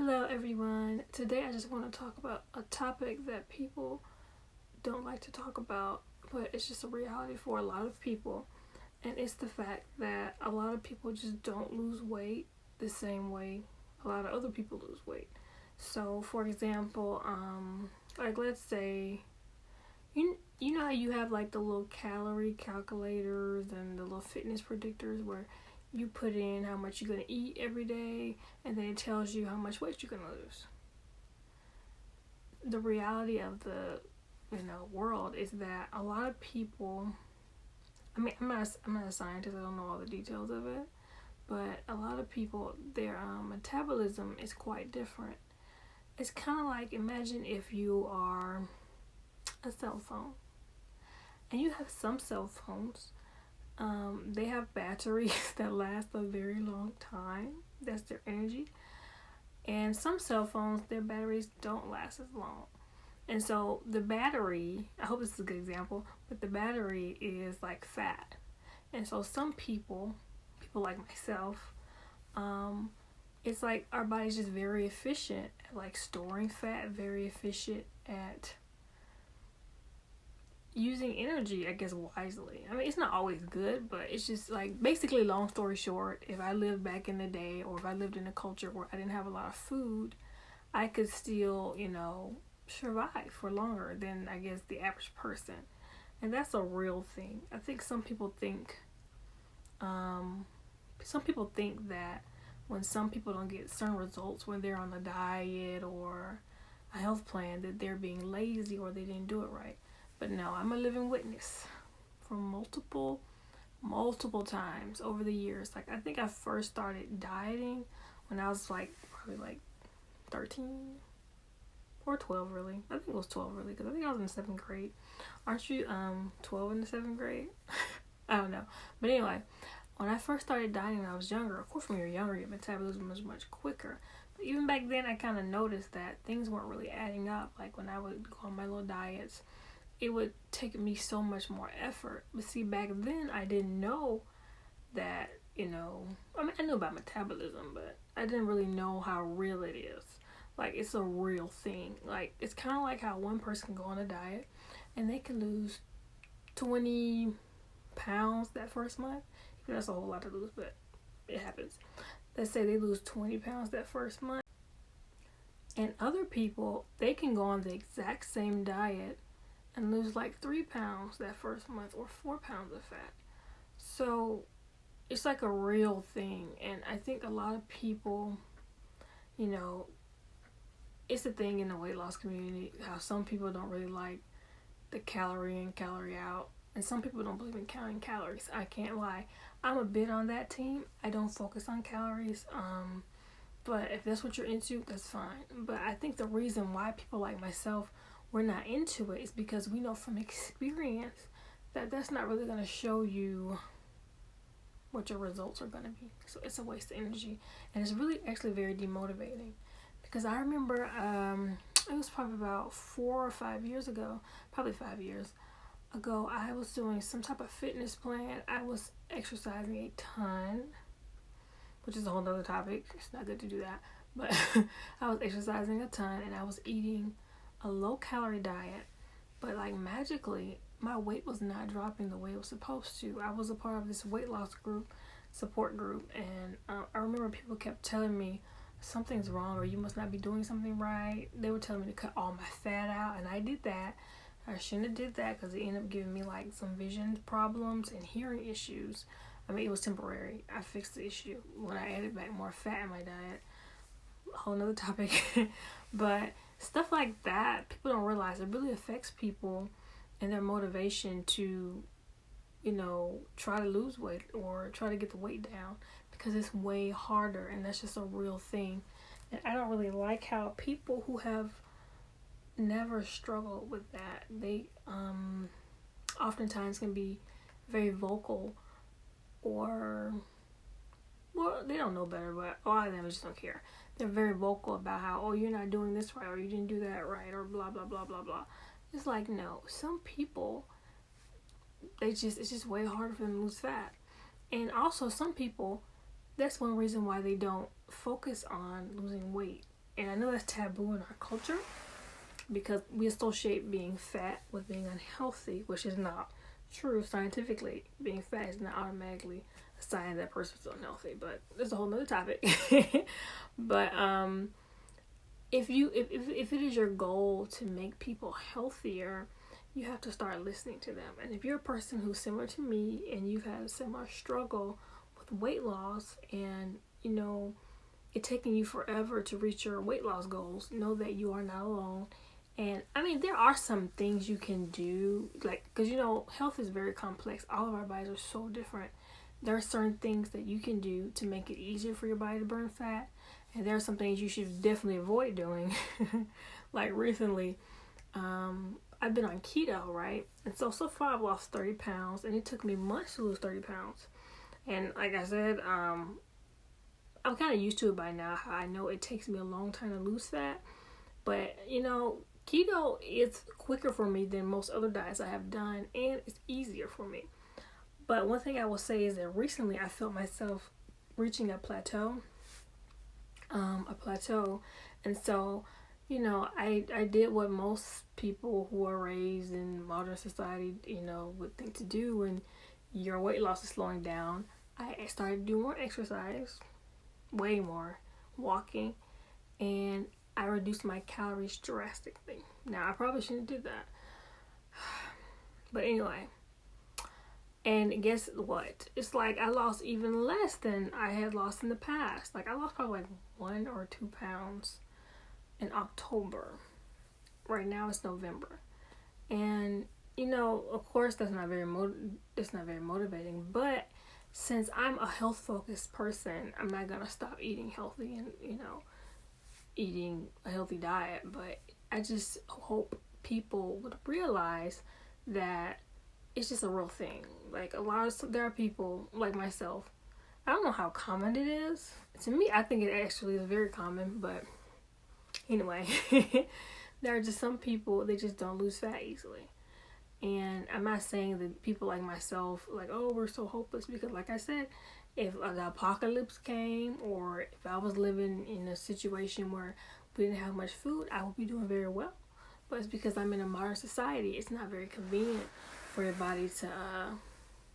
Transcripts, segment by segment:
Hello, everyone. Today, I just want to talk about a topic that people don't like to talk about, but it's just a reality for a lot of people. And it's the fact that a lot of people just don't lose weight the same way a lot of other people lose weight. So, for example, like let's say you know how you have like the little calorie calculators and the little fitness predictors where you put in how much you're going to eat every day and then it tells you how much weight you're going to lose. The reality of the world is that a lot of people, I'm not a scientist, I don't know all the details of it, but a lot of people, their metabolism is quite different. It's kind of like, imagine if you are a cell phone and you have some cell phones, they have batteries that last a very long time. That's their energy. And some cell phones, their batteries don't last as long. And so the battery, I hope this is a good example, but the battery is like fat. And so some people like myself, it's like our body's just very efficient at like storing fat, very efficient at using energy, I guess, wisely. I mean, it's not always good, but it's just like, basically, long story short, if I lived back in the day or if I lived in a culture where I didn't have a lot of food, I could still, survive for longer than, I guess, the average person. And that's a real thing. I think some people think that when some people don't get certain results when they're on a diet or a health plan, that they're being lazy or they didn't do it right. But no, I'm a living witness from multiple times over the years. Like, I think I first started dieting when I was like probably like 13 or 12, really. I think it was 12, really, because I think I was in 7th grade. Aren't you 12 in the 7th grade? I don't know. But anyway, when I first started dieting when I was younger, of course when you're younger your metabolism was much quicker. But even back then I kind of noticed that things weren't really adding up. Like when I would go on my little diets, it would take me so much more effort. But see, back then I didn't know that, I knew about metabolism, but I didn't really know how real it is. Like, it's a real thing. Like, it's kind of like how one person can go on a diet and they can lose 20 pounds that first month. Even that's a whole lot to lose, but it happens. Let's say they lose 20 pounds that first month. And other people, they can go on the exact same diet and lose like 3 pounds that first month or 4 pounds of fat. So it's like a real thing. And I think a lot of people, it's a thing in the weight loss community how some people don't really like the calorie in, calorie out. And some people don't believe in counting calories. I can't lie. I'm a bit on that team. I don't focus on calories. But if that's what you're into, that's fine. But I think the reason why people like myself, we're not into it is because we know from experience that that's not really going to show you what your results are going to be. So it's a waste of energy. And it's really actually very demotivating. Because I remember, it was probably about 4 or 5 years ago, probably 5 years ago, I was doing some type of fitness plan. I was exercising a ton, which is a whole other topic. It's not good to do that. But I was exercising a ton and I was eating a low calorie diet. But like magically, my weight was not dropping the way it was supposed to. I was a part of this weight loss group, support group. And I remember people kept telling me, something's wrong or you must not be doing something right. They were telling me to cut all my fat out. And I did that. I shouldn't have did that because it ended up giving me like some vision problems and hearing issues. I mean, it was temporary. I fixed the issue when I added back more fat in my diet. A whole nother topic. But stuff like that, people don't realize it really affects people and their motivation to, try to lose weight or try to get the weight down because it's way harder and that's just a real thing. And I don't really like how people who have never struggled with that, they oftentimes can be very vocal or, well, they don't know better, but a lot of them just don't care. They're very vocal about how, oh, you're not doing this right or you didn't do that right or blah blah blah blah blah. It's like, no, some people, it's just way harder for them to lose fat. And also some people, that's one reason why they don't focus on losing weight. And I know that's taboo in our culture because we associate being fat with being unhealthy, which is not true scientifically. Being fat is not automatically a sign that person's unhealthy, but that's a whole nother topic. But if it is your goal to make people healthier, you have to start listening to them. And if you're a person who's similar to me and you've had a similar struggle with weight loss, and it taking you forever to reach your weight loss goals, know that you are not alone. And I mean, there are some things you can do, like, because health is very complex. All of our bodies are so different. There are certain things that you can do to make it easier for your body to burn fat, and there are some things you should definitely avoid doing. Like recently, I've been on keto, right? And so far I've lost 30 pounds, and it took me months to lose 30 pounds. And like I said, I'm kind of used to it by now. How I know it takes me a long time to lose fat, but keto is quicker for me than most other diets I have done, and it's easier for me. But one thing I will say is that recently I felt myself reaching a plateau. And so, I did what most people who are raised in modern society, would think to do when your weight loss is slowing down. I started doing more exercise, way more, walking, and I reduced my calories drastically. Now, I probably shouldn't do that. But anyway, and guess what? It's like I lost even less than I had lost in the past. Like I lost probably like 1 or 2 pounds in October. Right now it's November. And of course that's not very motivating, but since I'm a health focused person, I'm not going to stop eating healthy and eating a healthy diet. But I just hope people would realize that it's just a real thing. Like there are people like myself. I don't know how common it is. To me, I think it actually is very common. But anyway, there are just some people, they just don't lose fat easily. And I'm not saying that people like myself, like, oh, we're so hopeless. Because like I said, if the apocalypse came, or if I was living in a situation where we didn't have much food, I would be doing very well. But it's because I'm in a modern society. It's not very convenient for your body to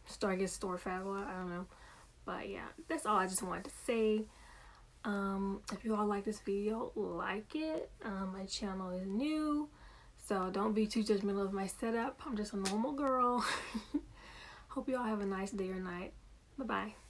start getting stored fat a lot. I don't know. But yeah, that's all I just wanted to say. If you all like this video, like it. My channel is new, so don't be too judgmental of my setup. I'm just a normal girl. Hope you all have a nice day or night. Bye-bye.